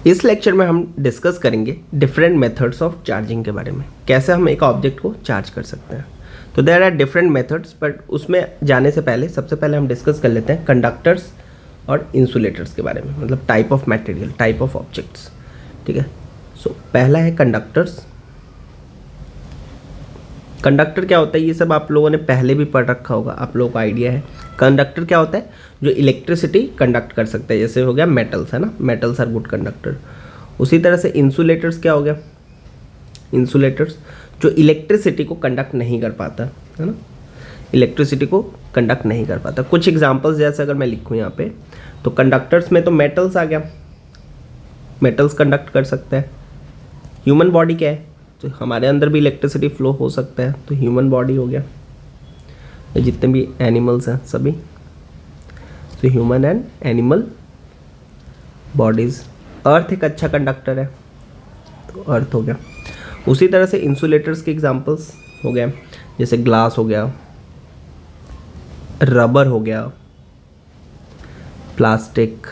इस लेक्चर में हम डिस्कस करेंगे डिफरेंट मेथड्स ऑफ चार्जिंग के बारे में, कैसे हम एक ऑब्जेक्ट को चार्ज कर सकते हैं। तो there are different methods, but उसमें जाने से पहले सबसे पहले हम डिस्कस कर लेते हैं कंडक्टर्स और इंसुलेटर्स के बारे में, मतलब type of material, type of objects. ठीक है, सो पहला है कंडक्टर्स। कंडक्टर क्या होता है, ये सब आप लोगों ने पहले भी पढ़ रखा होगा, आप लोगों को आइडिया है। कंडक्टर क्या होता है, जो इलेक्ट्रिसिटी कंडक्ट कर सकता है, जैसे हो गया मेटल्स, है ना, मेटल्स आर गुड कंडक्टर। उसी तरह से इंसुलेटर्स क्या हो गया, इंसुलेटर्स जो इलेक्ट्रिसिटी को कंडक्ट नहीं कर पाता, है ना, इलेक्ट्रिसिटी को कंडक्ट नहीं कर पाता। कुछ एग्जांपल्स जैसे अगर मैं लिखूँ यहाँ पे, तो कंडक्टर्स में तो मेटल्स आ गया, मेटल्स कंडक्ट कर सकते हैं। ह्यूमन बॉडी क्या है, तो हमारे अंदर भी इलेक्ट्रिसिटी फ्लो हो सकता है, तो ह्यूमन बॉडी हो गया। ये जितने भी एनिमल्स हैं सभी, तो ह्यूमन एंड एनिमल बॉडीज़। अर्थ एक अच्छा कंडक्टर है, तो अर्थ हो गया। उसी तरह से इंसुलेटर्स के एग्जांपल्स हो गए, जैसे ग्लास हो गया, रबर हो गया, प्लास्टिक,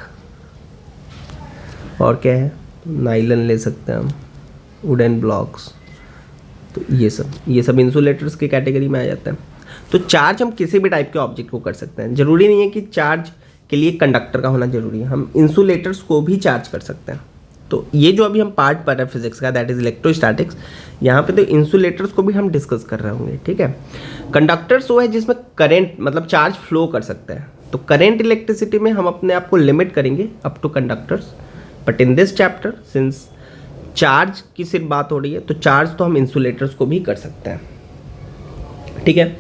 और क्या है, नाइलन ले सकते हैं हम, वुडन ब्लॉक्स। तो ये सब इंसुलेटर्स की कैटेगरी में आ जाता है। तो चार्ज हम किसी भी टाइप के ऑब्जेक्ट को कर सकते हैं, ज़रूरी नहीं है कि चार्ज के लिए कंडक्टर का होना जरूरी है, हम इंसुलेटर्स को भी चार्ज कर सकते हैं। तो ये जो अभी हम पार्ट पढ़ रहे हैं फिजिक्स का, दैट इज इलेक्ट्रोस्टैटिक्स, यहाँ पे तो इंसुलेटर्स को भी हम डिस्कस कर रहे होंगे। ठीक है, कंडक्टर्स वो है जिसमें करंट, मतलब चार्ज फ्लो कर सकता है। तो करंट इलेक्ट्रिसिटी में हम अपने आप को लिमिट करेंगे up two conductors, but in this chapter since charge की सिर्फ बात हो रही है, तो चार्ज तो हम इंसुलेटर्स को भी कर सकते हैं। ठीक है,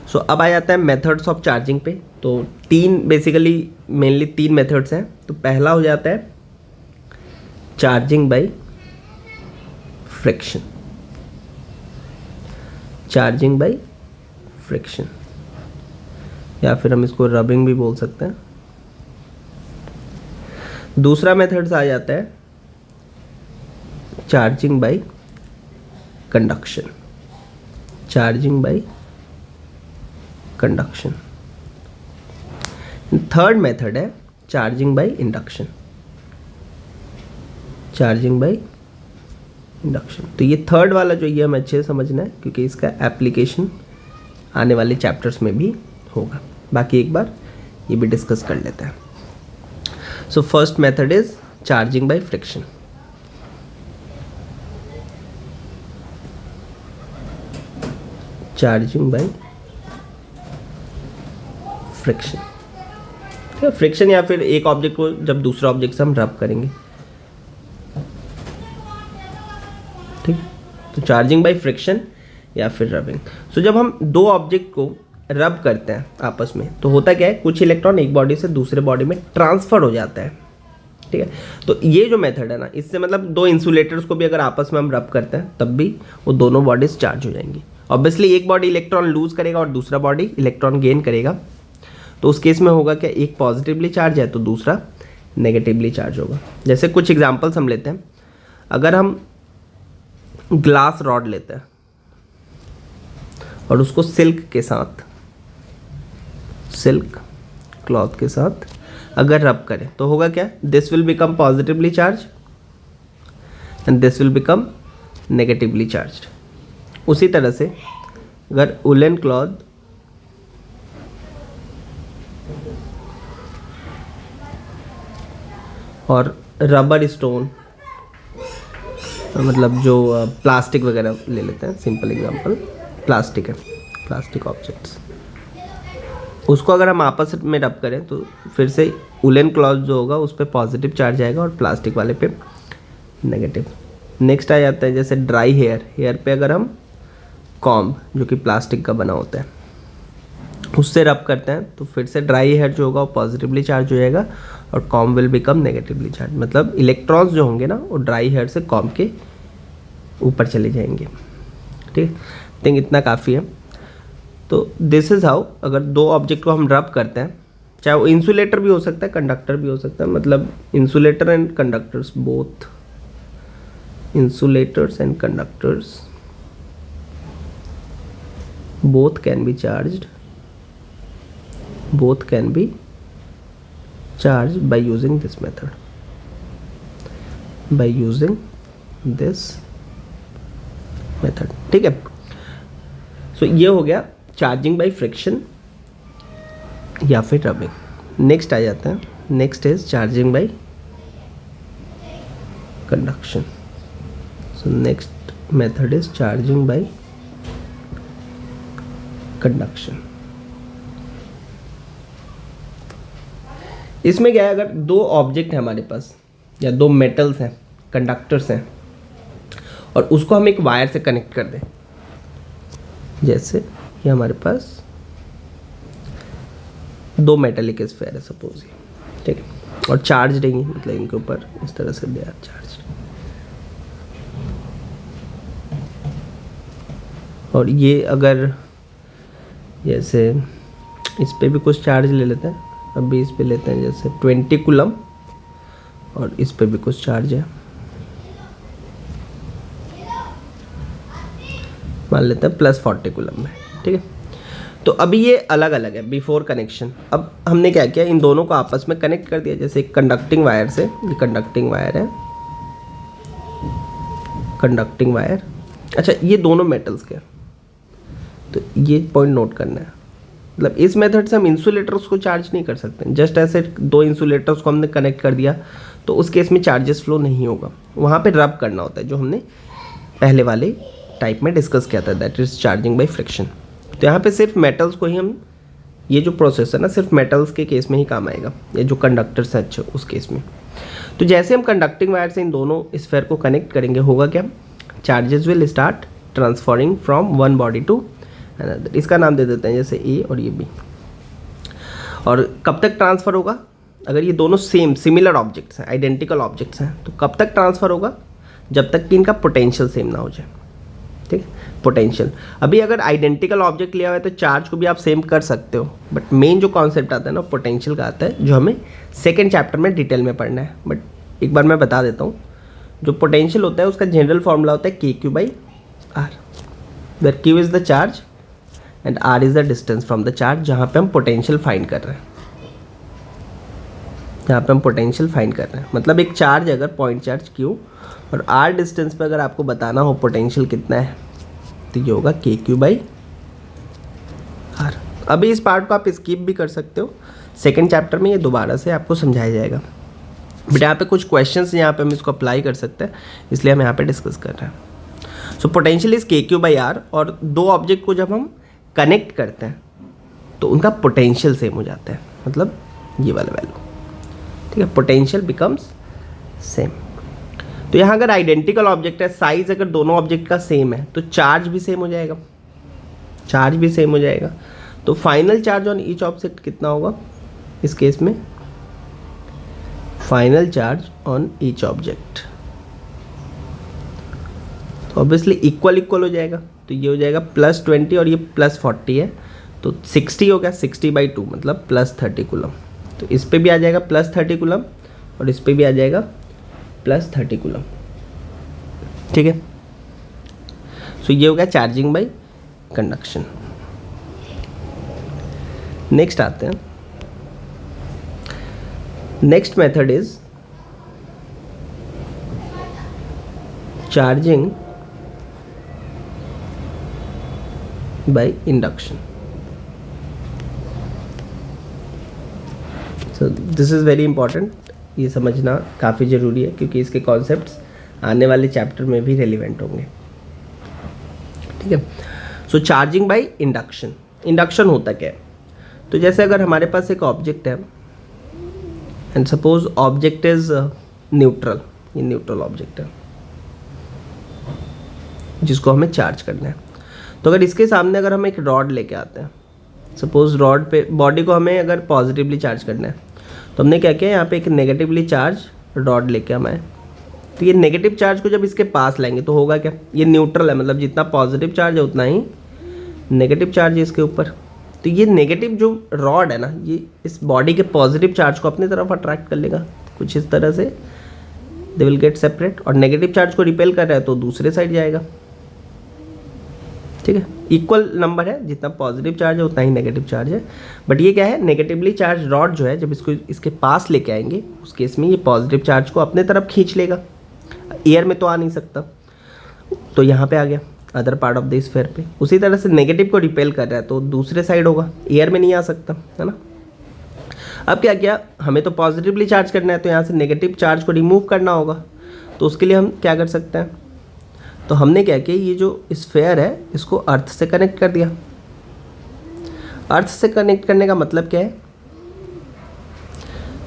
सो अब आ जाता है मेथड्स ऑफ चार्जिंग पे। तो बेसिकली मेनली तीन मेथड्स हैं। तो पहला हो जाता है charging by friction, charging by friction, या फिर हम इसको रबिंग भी बोल सकते हैं। दूसरा मेथड्स आ जाता है charging by conduction, charging by conduction. Third method है charging by induction, charging by induction. तो ये थर्ड वाला जो ये हमें अच्छे से समझना है, क्योंकि इसका एप्लीकेशन आने वाले चैप्टर्स में भी होगा। बाकी एक बार ये भी डिस्कस कर लेते हैं। So first method is charging by friction. Charging by friction, friction या फिर एक ऑब्जेक्ट को जब दूसरा ऑब्जेक्ट से हम रब करेंगे। ठीक, तो चार्जिंग बाय फ्रिक्शन या फिर रबिंग। सो जब हम दो ऑब्जेक्ट को रब करते हैं आपस में, तो होता क्या है, कुछ इलेक्ट्रॉन एक बॉडी से दूसरे बॉडी में ट्रांसफर हो जाता है। ठीक है, तो ये जो मेथड है ना, इससे मतलब दो इंसुलेटर्स को भी अगर आपस में हम रब करते हैं, तब भी वो दोनों बॉडीज चार्ज हो जाएंगी। ऑब्वियसली एक बॉडी इलेक्ट्रॉन लूज करेगा और दूसरा बॉडी इलेक्ट्रॉन गेन करेगा, तो उस केस में होगा क्या, एक पॉजिटिवली चार्ज है तो दूसरा नेगेटिवली चार्ज होगा। जैसे कुछ एग्जांपल्स हम लेते हैं, अगर हम ग्लास रॉड लेते हैं और उसको सिल्क के साथ, सिल्क क्लॉथ के साथ अगर रब करें, तो होगा क्या, this will become positively charge and this will become negatively charged. उसी तरह से अगर वुलन क्लॉथ और रबर स्टोन, मतलब जो प्लास्टिक वगैरह ले लेते हैं, सिंपल एग्जांपल प्लास्टिक है, प्लास्टिक ऑब्जेक्ट्स, उसको अगर हम आपस में रब करें, तो फिर से वुलन क्लॉथ जो होगा उस पर पॉजिटिव चार्ज आएगा और प्लास्टिक वाले पे नेगेटिव। नेक्स्ट आ जाता है जैसे ड्राई हेयर, हेयर पे अगर हम कॉम्ब, जो कि प्लास्टिक का बना होता है, उससे रब करते हैं, तो फिर से ड्राई हेयर जो होगा वो पॉजिटिवली चार्ज हो जाएगा और comb will become negatively charge. मतलब इलेक्ट्रॉन्स जो होंगे ना, वो ड्राई हेयर से कॉम्ब के ऊपर चले जाएंगे। ठीक, थिंक इतना काफ़ी है। तो दिस इज़ हाउ, अगर दो ऑब्जेक्ट को हम रब करते हैं, चाहे वो इंसुलेटर भी हो सकता है, कंडक्टर भी हो सकता है, मतलब insulator and conductors both, insulators and conductors both can be charged by using this method. By using this method. ठीक है, सो ये हो गया चार्जिंग बाय फ्रिक्शन या फिर रबिंग। नेक्स्ट आ जाता है, next is charging by conduction. So next method is charging by conduction. इसमें क्या है, अगर दो ऑब्जेक्ट है हमारे पास या दो मेटल्स हैं, कंडक्टर्स हैं, और उसको हम एक वायर से कनेक्ट कर दें, जैसे ये हमारे पास दो मेटेलिक स्फीयर है सपोज, ये ठीक है, और चार्ज देंगे, मतलब इनके ऊपर इस तरह से दिया चार्ज, और ये अगर जैसे इस पे भी कुछ चार्ज ले लेते हैं, अभी इस पे लेते हैं जैसे 20 कूलम, और इस पे भी कुछ चार्ज है, मान लेते हैं +40 कूलम में। ठीक है, तो अभी ये अलग अलग है बिफोर कनेक्शन। अब हमने क्या किया, इन दोनों को आपस में कनेक्ट कर दिया, जैसे एक कंडक्टिंग वायर से, ये कंडक्टिंग वायर है, कंडक्टिंग वायर। अच्छा, ये दोनों मेटल्स के, तो ये पॉइंट नोट करना है, मतलब इस मेथड से हम इंसुलेटर्स को चार्ज नहीं कर सकते। जस्ट ऐसे दो इंसुलेटर्स को हमने कनेक्ट कर दिया तो उस केस में चार्जेस फ्लो नहीं होगा, वहाँ पे रब करना होता है, जो हमने पहले वाले टाइप में डिस्कस किया था, that is charging by friction. तो यहाँ पे सिर्फ मेटल्स को ही हम, ये जो प्रोसेस है ना, सिर्फ मेटल्स के केस में ही काम आएगा, ये जो कंडक्टर्स है अच्छे उस केस में। तो जैसे हम कंडक्टिंग वायर से इन दोनों स्फीयर को कनेक्ट करेंगे, होगा क्या, charges will start transferring from one body to another. इसका नाम दे देते हैं जैसे ए और ये बी। और कब तक ट्रांसफ़र होगा, अगर ये दोनों सेम सिमिलर ऑब्जेक्ट्स हैं, आइडेंटिकल ऑब्जेक्ट्स हैं, तो कब तक ट्रांसफ़र होगा, जब तक कि इनका पोटेंशियल सेम ना हो जाए। ठीक, पोटेंशियल। अभी अगर आइडेंटिकल ऑब्जेक्ट लिया हुआ है तो चार्ज को भी आप सेम कर सकते हो, बट मेन जो कॉन्सेप्ट आता है ना पोटेंशियल का आता है, जो हमें सेकेंड चैप्टर में डिटेल में पढ़ना है। बट एक बार मैं बता देता हूँ, जो पोटेंशियल होता है उसका जनरल फॉर्मूला होता है KQ/R, where Q is the charge and R is the distance from the charge, जहाँ पे हम पोटेंशियल फाइंड कर रहे हैं, जहाँ पे हम पोटेंशियल फाइंड कर रहे हैं। मतलब एक चार्ज अगर पॉइंट चार्ज Q और R डिस्टेंस पे अगर आपको बताना हो पोटेंशियल कितना है, तो ये होगा KQ/R। अभी इस पार्ट को आप स्किप भी कर सकते हो, सेकेंड चैप्टर में ये दोबारा से आपको समझाया जाएगा, बट यहाँ पे कुछ क्वेश्चंस यहाँ पे हम इसको अप्लाई कर सकते हैं, इसलिए हम यहाँ पे डिस्कस कर रहे हैं। सो पोटेंशियल इज KQ/R, और दो ऑब्जेक्ट को जब हम कनेक्ट करते हैं तो उनका पोटेंशियल सेम हो जाता है, मतलब ये वाला वैल्यू। ठीक है, पोटेंशियल बिकम्स सेम। तो यहाँ अगर आइडेंटिकल ऑब्जेक्ट है, साइज अगर दोनों ऑब्जेक्ट का सेम है, तो चार्ज भी सेम हो जाएगा, चार्ज भी सेम हो जाएगा। तो final charge on each object कितना होगा इस केस में, final charge on each object तो ऑब्वियसली इक्वल इक्वल हो जाएगा। तो ये हो जाएगा +20 और ये +40 है, तो 60 हो गया, 60/2 मतलब +30 कूलम। तो इस पे भी आ जाएगा +30 कूलम और इस पे भी आ जाएगा +30 कूलम। ठीक है, सो ये हो गया चार्जिंग बाय कंडक्शन। नेक्स्ट आते हैं, next method is charging by induction. So this is very important, ये समझना काफ़ी ज़रूरी है क्योंकि इसके कॉन्सेप्ट्स आने वाले चैप्टर में भी रेलिवेंट होंगे। ठीक है, so charging by induction. Induction होता क्या है, तो जैसे अगर हमारे पास एक ऑब्जेक्ट है and suppose object is neutral, ये न्यूट्रल ऑब्जेक्ट है जिसको हमें चार्ज करना है। तो अगर इसके सामने अगर हम एक रॉड लेके आते हैं, सपोज रॉड पे बॉडी को हमें अगर पॉजिटिवली चार्ज करना है, तो हमने क्या किया, यहाँ पे एक नेगेटिवली चार्ज रॉड लेके हम आए। तो ये नेगेटिव चार्ज को जब इसके पास लाएंगे तो होगा क्या, ये न्यूट्रल है, मतलब जितना पॉजिटिव चार्ज है उतना ही नेगेटिव चार्ज है इसके ऊपर। तो ये नेगेटिव जो रॉड है ना, ये इस बॉडी के पॉजिटिव चार्ज को अपनी तरफ अट्रैक्ट कर लेगा, कुछ इस तरह से दे विल गेट सेपरेट, और नेगेटिव चार्ज को रिपेल कर रहा है तो दूसरे साइड जाएगा। ठीक है, इक्वल नंबर है, जितना पॉजिटिव चार्ज है उतना ही नेगेटिव चार्ज है। बट ये क्या है, नेगेटिवली चार्ज रॉड जो है जब इसको इसके पास लेके आएंगे उस केस में ये पॉजिटिव चार्ज को अपने तरफ खींच लेगा। एयर में तो आ नहीं सकता, तो यहाँ पे आ गया other part of the sphere पे। उसी तरह से नेगेटिव को रिपेल कर रहा है तो दूसरे साइड होगा, एयर में नहीं आ सकता, है ना। अब क्या किया, हमें तो पॉजिटिवली चार्ज करना है, तो यहाँ से नेगेटिव चार्ज को रिमूव करना होगा। तो उसके लिए हम क्या कर सकते हैं, तो हमने क्या किया, ये जो स्फीयर है इसको अर्थ से कनेक्ट कर दिया। अर्थ से कनेक्ट करने का मतलब क्या है,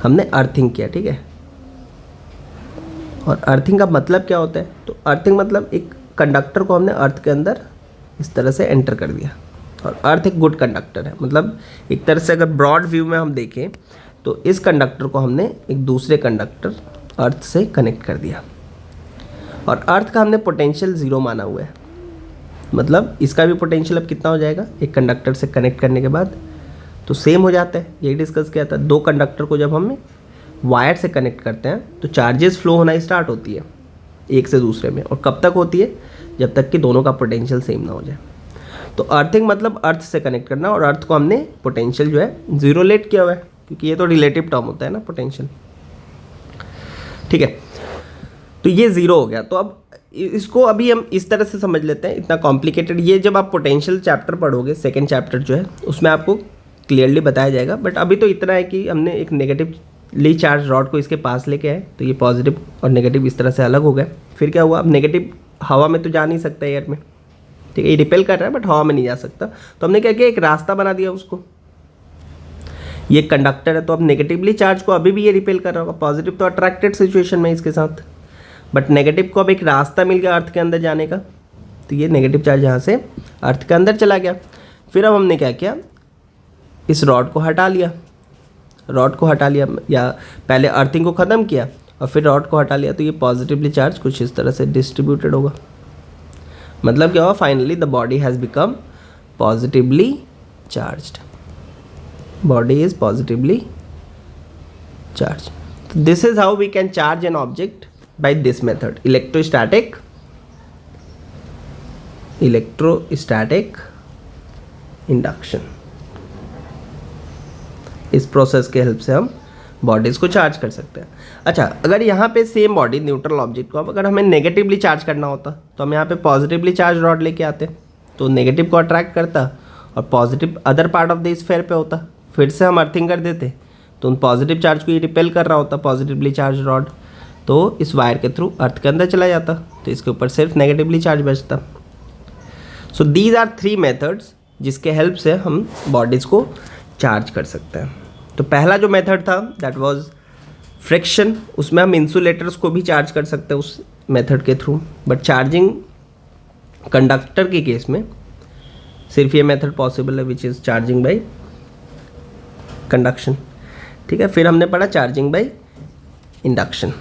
हमने अर्थिंग किया, ठीक है। और अर्थिंग का मतलब क्या होता है, तो अर्थिंग मतलब एक कंडक्टर को हमने अर्थ के अंदर इस तरह से एंटर कर दिया। और अर्थ एक गुड कंडक्टर है, मतलब एक तरह से अगर ब्रॉड व्यू में हम देखें तो इस कंडक्टर को हमने एक दूसरे कंडक्टर अर्थ से कनेक्ट कर दिया। और अर्थ का हमने पोटेंशियल 0 माना हुआ है, मतलब इसका भी पोटेंशियल अब कितना हो जाएगा एक कंडक्टर से कनेक्ट करने के बाद, तो सेम हो जाता है। यही डिस्कस किया था, दो कंडक्टर को जब हम वायर से कनेक्ट करते हैं तो चार्जेस फ्लो होना स्टार्ट होती है एक से दूसरे में, और कब तक होती है, जब तक कि दोनों का पोटेंशियल सेम ना हो जाए। तो अर्थिंग मतलब अर्थ से कनेक्ट करना, और अर्थ को हमने पोटेंशियल जो है 0 लेट किया हुआ है, क्योंकि ये तो रिलेटिव टर्म होता है ना पोटेंशियल, ठीक है। तो ये 0 हो गया। तो अब इसको अभी हम इस तरह से समझ लेते हैं, इतना कॉम्प्लिकेटेड, ये जब आप पोटेंशियल चैप्टर पढ़ोगे, सेकेंड चैप्टर जो है उसमें आपको क्लियरली बताया जाएगा। बट अभी तो इतना है कि हमने एक नेगेटिवली चार्ज रॉड को इसके पास लेके आए, तो ये पॉजिटिव और नेगेटिव इस तरह से अलग हो गए। फिर क्या हुआ, अब नेगेटिव हवा में तो जा नहीं सकता एयर में, ठीक है, ये रिपेल कर रहा है बट हवा में नहीं जा सकता। तो हमने क्या किया, एक रास्ता बना दिया उसको, ये कंडक्टर है तो अब नेगेटिवली चार्ज को अभी भी ये रिपेल कर रहा होगा, पॉजिटिव तो अट्रैक्टेड सिचुएशन में इसके साथ, बट नेगेटिव को अब एक रास्ता मिल गया अर्थ के अंदर जाने का, तो ये नेगेटिव चार्ज यहाँ से अर्थ के अंदर चला गया। फिर अब हमने क्या किया, इस रॉड को हटा लिया, रॉड को हटा लिया, या पहले अर्थिंग को ख़त्म किया और फिर रॉड को हटा लिया, तो ये पॉजिटिवली चार्ज कुछ इस तरह से डिस्ट्रीब्यूटेड होगा। मतलब क्या होगा, finally the body has become positively charged, body is positively charge. This is how we can charge an object by this method, electrostatic induction. इस प्रोसेस के हेल्प से हम बॉडीज़ को चार्ज कर सकते हैं। अच्छा, अगर यहाँ पे सेम बॉडी न्यूट्रल ऑब्जेक्ट को अब अगर हमें नेगेटिवली चार्ज करना होता तो हम यहाँ पे पॉजिटिवली चार्ज रॉड लेके आते, तो नेगेटिव को अट्रैक्ट करता और positive other part of the sphere पे होता, फिर से हम अर्थिंग कर देते, तो उन पॉजिटिव चार्ज को ये रिपेल कर रहा होता पॉजिटिवली चार्ज रॉड, तो इस वायर के थ्रू अर्थ के अंदर चला जाता, तो इसके ऊपर सिर्फ नेगेटिवली चार्ज बचता। सो दीज आर 3 मेथड्स जिसके हेल्प से हम बॉडीज़ को चार्ज कर सकते हैं। तो पहला जो मेथड था दैट वाज फ्रिक्शन, उसमें हम इंसुलेटर्स को भी चार्ज कर सकते हैं उस मेथड के थ्रू, बट चार्जिंग कंडक्टर के केस में सिर्फ ये मेथड पॉसिबल है, which is charging by conduction, ठीक है। फिर हमने पढ़ा चार्जिंग बाय इंडक्शन।